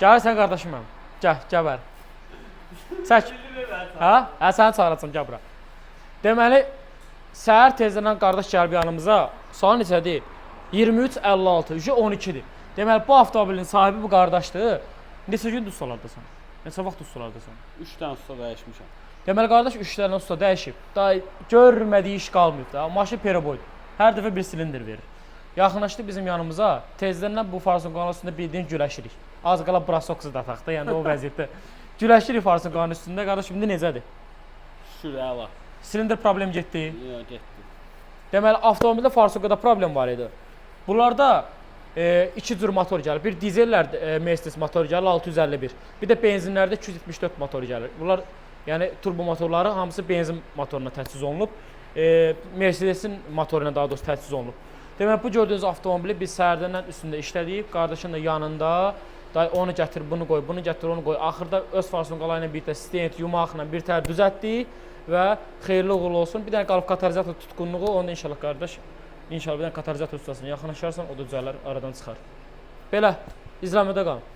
Gəlirsən qardaşım mənim. Gəl bəri. Çək. Hə? Hə, səni çağıracam, gəl bura. Deməli, səhər tezdən qardaş gəlib yanımıza. Saat neçədir? 23:56, 12-dir. Deməli, bu avtomobilin sahibi bu qardaşdır. Neçə gün ustalardasan? Neçə vaxt ustalardasan? 3 dənə usta dəyişmişəm. Deməli, qardaş 3 dənə usta dəyişib. Daha görmədiyi iş qalmayıb da. Maşın pereboydur. Hər dəfə bir silindr verir. Yaxınlaşdı bizim yanımıza. Tezdən bu Farsun qanun üstündə bildiyin güləşirik. Az qala brasoksuz da taxdı, yəni o vəziyyətdə. Güləşirik Farsun qanun üstündə. Qardaş, indi necədir? Şükür, əla. Silindr problem getdi. Yox, getdi. Deməli, avtomobildə Farsuqada problem var idi. Bunlarda iki cür motor gəlir. Bir dizellər Mercedes motoru gəlir 651. Bir də benzinlərdə 274 motoru gəlir. Bunlar yəni turbo motorları hamısı benzin motoruna təchiz olunub. Mercedesin motoruna daha doğrusu təchiz olunub. Deməli, bu gördüyünüz avtomobili biz səhərdən üstündə işlədiyib. Qardaşın da yanında. Onu gətir, bunu qoy, bunu gətir, onu qoy. Axırda öz Farsun qala ilə bir də stent, yumaqla bir tər düzəltdik və xeyirli uğurlu olsun. Bir dənə qalıb katalizator tutqunluğu, onu inşallah qardaş, inşallah bir dənə katalizator ustasına yaxınlaşarsan, o da düzələr, aradan çıxar. Belə, izləmədə qalın.